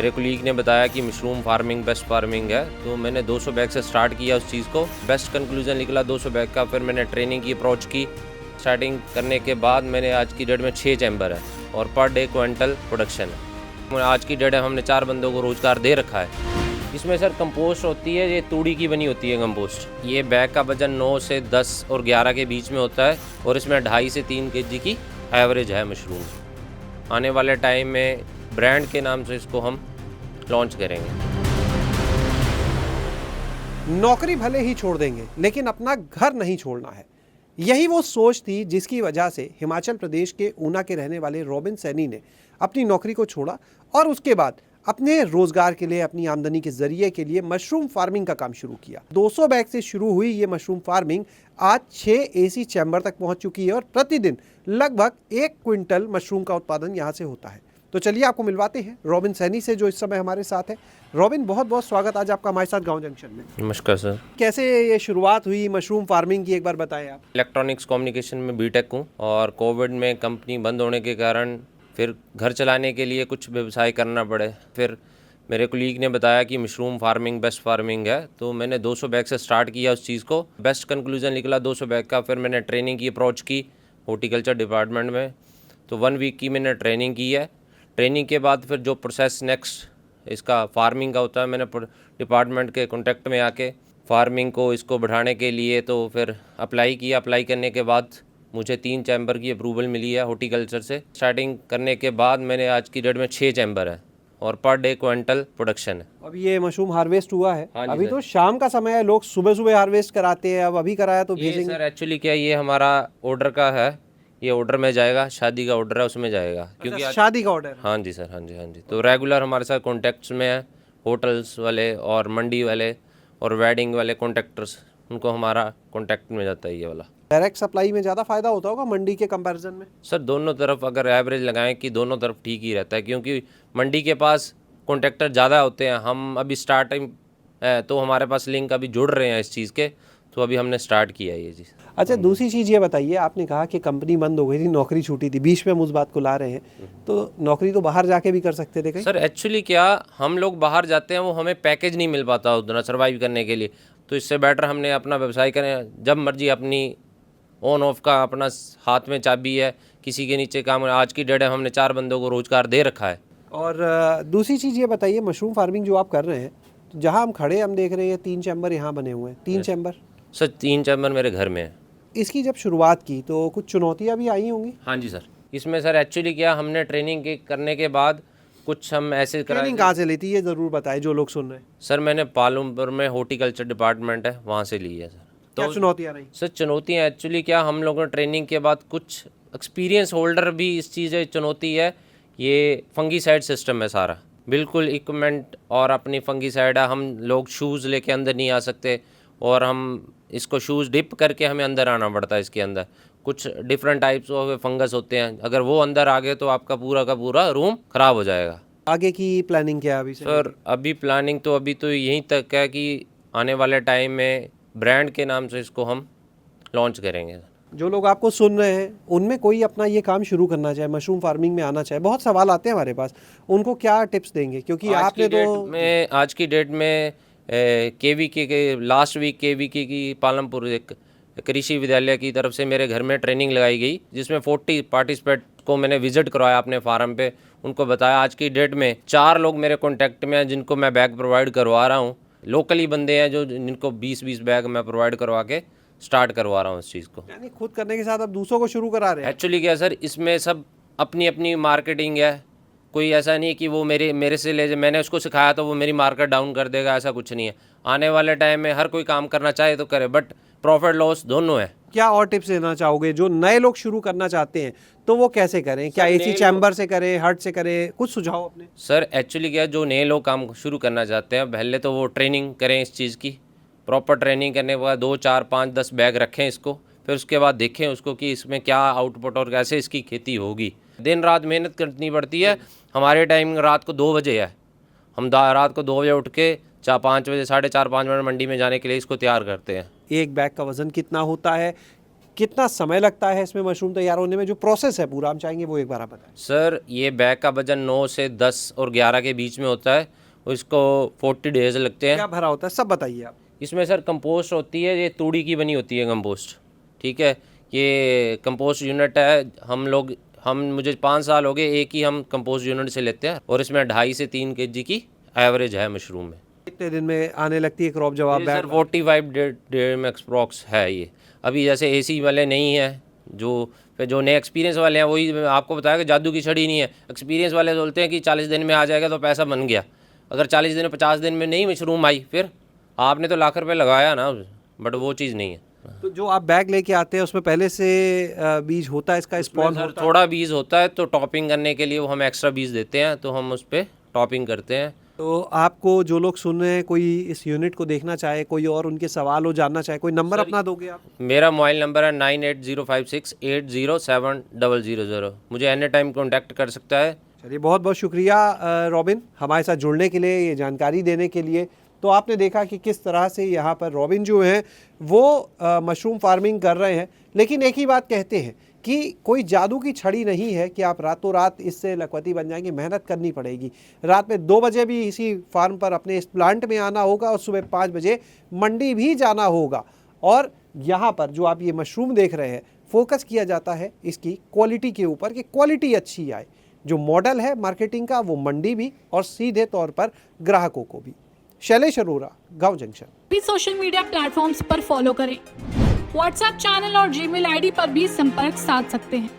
मेरे कुलीग ने बताया कि मशरूम फार्मिंग बेस्ट फार्मिंग है, तो मैंने 200 बैग से स्टार्ट किया उस चीज़ को। बेस्ट कंक्लूजन निकला 200 बैग का। फिर मैंने ट्रेनिंग की, अप्रोच की। स्टार्टिंग करने के बाद मैंने आज की डेट में 6 चैम्बर है और पर डे क्विंटल प्रोडक्शन है। आज की डेट में हमने 4 बंदों को रोज़गार दे रखा है। इसमें सर कंपोस्ट होती है, ये तूड़ी की बनी होती है कंपोस्ट। ये बैग का वजन 9 से 10 और 11 के बीच में होता है और इसमें 2.5 से 3 kg की एवरेज है मशरूम। आने वाले टाइम में ब्रांड के नाम से इसको हम लॉन्च करेंगे। नौकरी भले ही छोड़ देंगे लेकिन अपना घर नहीं छोड़ना है, यही वो सोच थी जिसकी वजह से हिमाचल प्रदेश के ऊना के रहने वाले रॉबिन सैनी ने अपनी नौकरी को छोड़ा और उसके बाद अपने रोजगार के लिए, अपनी आमदनी के जरिए के लिए मशरूम फार्मिंग का काम शुरू किया। 200 बैग से शुरू हुई ये मशरूम फार्मिंग आज 6 AC चैम्बर तक पहुंच चुकी है और प्रतिदिन लगभग 1 क्विंटल मशरूम का उत्पादन यहां से होता है। तो चलिए आपको मिलवाते हैं रॉबिन सैनी से, जो इस समय हमारे साथ है। रॉबिन, बहुत बहुत स्वागत आज आपका हमारे साथ गांव जंक्शन में। नमस्कार सर। कैसे ये शुरुआत हुई मशरूम फार्मिंग की, एक बार बताएं आप। इलेक्ट्रॉनिक्स कम्युनिकेशन में बीटेक हूँ और कोविड में कंपनी बंद होने के कारण फिर घर चलाने के लिए कुछ व्यवसाय करना पड़े। फिर मेरे कुलीग ने बताया कि मशरूम फार्मिंग बेस्ट फार्मिंग है, तो मैंने 200 बैग से स्टार्ट किया उस चीज़ को। बेस्ट कंक्लूजन निकला 200 बैग का। फिर मैंने ट्रेनिंग की, अप्रोच की हॉर्टिकल्चर डिपार्टमेंट में, तो 1 वीक की मैंने ट्रेनिंग की है। ट्रेनिंग के बाद फिर जो प्रोसेस नेक्स्ट इसका फार्मिंग का होता है, मैंने डिपार्टमेंट के कॉन्टेक्ट में आके फार्मिंग को इसको बढ़ाने के लिए तो फिर अप्लाई किया। अप्लाई करने के बाद मुझे 3 चैम्बर की अप्रूवल मिली है हॉर्टिकल्चर से। स्टार्टिंग करने के बाद मैंने आज की डेट में 6 चैम्बर है और पर डे क्विंटल प्रोडक्शन है। अब ये मशरूम हार्वेस्ट हुआ है, हाँ जी अभी सर। तो शाम का समय है, लोग सुबह सुबह हार्वेस्ट कराते हैं, अब अभी कराया तो ये भेजेंगे। सर एक्चुअली क्या, ये हमारा ऑर्डर का है, ये ऑर्डर में जाएगा, शादी का ऑर्डर है उसमें जाएगा। क्योंकि आज शादी का ऑर्डर। हाँ जी सर, हाँ जी, हाँ जी। तो रेगुलर हमारे साथ कॉन्टैक्ट्स में है होटल्स वाले और मंडी वाले और वेडिंग वाले कॉन्ट्रैक्टर्स, उनको हमारा कॉन्टैक्ट में जाता है ये वाला। डायरेक्ट सप्लाई में ज़्यादा फायदा होता होगा मंडी के कंपैरिजन में। सर दोनों तरफ अगर एवरेज लगाएं कि दोनों तरफ ठीक ही रहता है, क्योंकि मंडी के पास कॉन्ट्रैक्टर ज़्यादा होते हैं। हम अभी स्टार्टिंग है तो हमारे पास लिंक अभी जुड़ रहे हैं इस चीज़ के, तो अभी हमने स्टार्ट किया है ये चीज़। अच्छा, दूसरी चीज़ ये बताइए, आपने कहा कि कंपनी बंद हो गई थी, नौकरी छूटी थी, बीच में हम उस बात को ला रहे हैं, तो नौकरी तो बाहर जाके भी कर सकते थे कहीं। सर एक्चुअली क्या, हम लोग बाहर जाते हैं, वो हमें पैकेज नहीं मिल पाता उतना सर्वाइव करने के लिए, तो इससे बेटर हमने अपना व्यवसाय करें। जब मर्जी अपनी ऑन ऑफ का अपना हाथ में चाबी है, किसी के नीचे काम। आज की डेट है हमने 4 बंदों को रोजगार दे रखा है। और दूसरी चीज़ ये बताइए, मशरूम फार्मिंग जो आप कर रहे हैं, तो जहाँ हम खड़े हम देख रहे हैं 3 चैम्बर यहाँ बने हुए हैं, 3 चैम्बर। सर 3 चैम्बर मेरे घर में है। इसकी जब शुरुआत की तो कुछ चुनौतियाँ भी आई होंगी। हाँ जी सर। इसमें सर एक्चुअली क्या, हमने ट्रेनिंग करने के बाद कुछ हम ऐसे ट्रेनिंग कहाँ से ली थी, ये ज़रूर बताएं जो लोग सुन रहे हैं। सर मैंने पालमपुर में हॉर्टिकल्चर डिपार्टमेंट है, वहाँ से ली है सर। क्या चुनौतियाँ रही? सर चुनौतियाँ एक्चुअली क्या, हम लोगों ने ट्रेनिंग के बाद कुछ एक्सपीरियंस होल्डर भी इस चीज़ है, चुनौती है ये फंगीसाइड सिस्टम है सारा, बिल्कुल इक्विपमेंट और अपनी फंगीसाइड है। हम लोग शूज़ लेके अंदर नहीं आ सकते और हम इसको शूज़ डिप करके हमें अंदर आना पड़ता है। इसके अंदर कुछ डिफरेंट टाइप्स ऑफ फंगस होते हैं, अगर वो अंदर आ गए तो आपका पूरा का पूरा रूम ख़राब हो जाएगा। आगे की प्लानिंग क्या है अभी से? सर अभी प्लानिंग तो अभी तो यहीं तक है कि आने वाले टाइम में ब्रांड के नाम से इसको हम लॉन्च करेंगे। जो लोग आपको सुन रहे हैं उनमें कोई अपना ये काम शुरू करना चाहे, मशरूम फार्मिंग में आना चाहे, बहुत सवाल आते हैं हमारे पास, उनको क्या टिप्स देंगे? क्योंकि आपने तो आज की डेट में KVK के लास्ट वीक KVK की पालमपुर एक कृषि विद्यालय की तरफ से मेरे घर में ट्रेनिंग लगाई गई, जिसमें 40 पार्टिसिपेंट को मैंने विजिट करवाया अपने फार्म पे। उनको बताया आज की डेट में 4 लोग मेरे कॉन्टैक्ट में हैं जिनको मैं बैग प्रोवाइड करवा रहा हूँ। लोकली बंदे हैं जो जिनको 20-20 बैग मैं प्रोवाइड करवा के स्टार्ट करवा रहा हूँ इस चीज़ को। यानी खुद करने के साथ अब दूसरों को शुरू करा रहे हैं। एक्चुअली क्या सर, इसमें सब अपनी अपनी मार्केटिंग है, कोई ऐसा नहीं कि वो मेरे से ले जाए, मैंने उसको सिखाया तो वो मेरी मार्केट डाउन कर देगा, ऐसा कुछ नहीं है। आने वाले टाइम में हर कोई काम करना चाहे तो करे, बट प्रॉफिट लॉस दोनों है। क्या और टिप्स देना चाहोगे जो नए लोग शुरू करना चाहते हैं, तो वो कैसे करें? क्या AC चैम्बर से करें, हट से करें? कुछ सुझाव अपने। सर एक्चुअली क्या, जो नए लोग काम शुरू करना चाहते हैं पहले तो वो ट्रेनिंग करें इस चीज़ की। प्रॉपर ट्रेनिंग करने के बाद 2, 4, 5, 10 बैग रखें इसको, फिर उसके बाद देखें उसको कि इसमें क्या आउटपुट और कैसे इसकी खेती होगी। दिन रात मेहनत करनी पड़ती है। हमारे टाइम रात को 2 बजे है, हम रात को 2 बजे उठ के 5 बजे 4:30-5 बजे मंडी में जाने के लिए इसको तैयार करते हैं। एक बैग का वजन कितना होता है, कितना समय लगता है इसमें मशरूम तैयार होने में, जो प्रोसेस है पूरा हम चाहेंगे वो एक बार आप बताएं। सर ये बैग का वजन 9 से 10 और 11 के बीच में होता है, इसको 40 डेज लगते हैं। क्या भरा होता है सब बताइए आप। इसमें सर कंपोस्ट होती है, ये तूड़ी की बनी होती है कंपोस्ट, ठीक है। ये कंपोस्ट यूनिट है, मुझे 5 साल हो गए एक ही हम कंपोस्ट यूनिट से लेते हैं, और इसमें 2.5 से 3 kg की एवरेज है मशरूम में। कितने दिन में आने लगती है क्रॉप जब आप ये बैग? सर 45 डे में अप्रॉक्स है ये। अभी जैसे एसी वाले नहीं है, जो नए एक्सपीरियंस वाले हैं वही आपको बताया कि जादू की छड़ी नहीं है। एक्सपीरियंस वाले बोलते हैं कि 40 दिन में आ जाएगा तो पैसा बन गया। अगर 40 दिन 50 दिन में नहीं मशरूम आई, फिर आपने तो लाख रुपये लगाया ना, बट वो चीज़ नहीं है। तो जो आप बैग लेके आते हैं उसमें पहले से बीज होता है, इसका स्पॉन सर होता है? थोड़ा बीज होता है, तो टॉपिंग करने के लिए वो हम एक्स्ट्रा बीज देते हैं, तो हम उस पर टॉपिंग करते हैं। तो आपको जो लोग सुन रहे हैं, कोई इस यूनिट को देखना चाहे, कोई और उनके सवाल हो जानना चाहे, कोई नंबर अपना दोगे आप? मेरा मोबाइल नंबर है 9805680700। मुझे एनी टाइम कॉन्टैक्ट कर सकता है। चलिए बहुत बहुत शुक्रिया रॉबिन, हमारे साथ जुड़ने के लिए, ये जानकारी देने के लिए। तो आपने देखा कि किस तरह से यहाँ पर रॉबिन जो हैं वो मशरूम फार्मिंग कर रहे हैं, लेकिन एक ही बात कहते हैं कि कोई जादू की छड़ी नहीं है कि आप रातों रात इससे लखपति बन जाएंगे। मेहनत करनी पड़ेगी। रात में 2 बजे भी इसी फार्म पर अपने इस प्लांट में आना होगा और सुबह 5 बजे मंडी भी जाना होगा। और यहाँ पर जो आप ये मशरूम देख रहे हैं, फोकस किया जाता है इसकी क्वालिटी के ऊपर कि क्वालिटी अच्छी आए। जो मॉडल है मार्केटिंग का वो मंडी भी और सीधे तौर पर ग्राहकों को भी। शैलेश अरोरा, गांव जंक्शन। भी सोशल मीडिया प्लेटफॉर्म्स पर फॉलो करें, व्हाट्सएप चैनल और जीमेल आईडी पर भी संपर्क साध सकते हैं।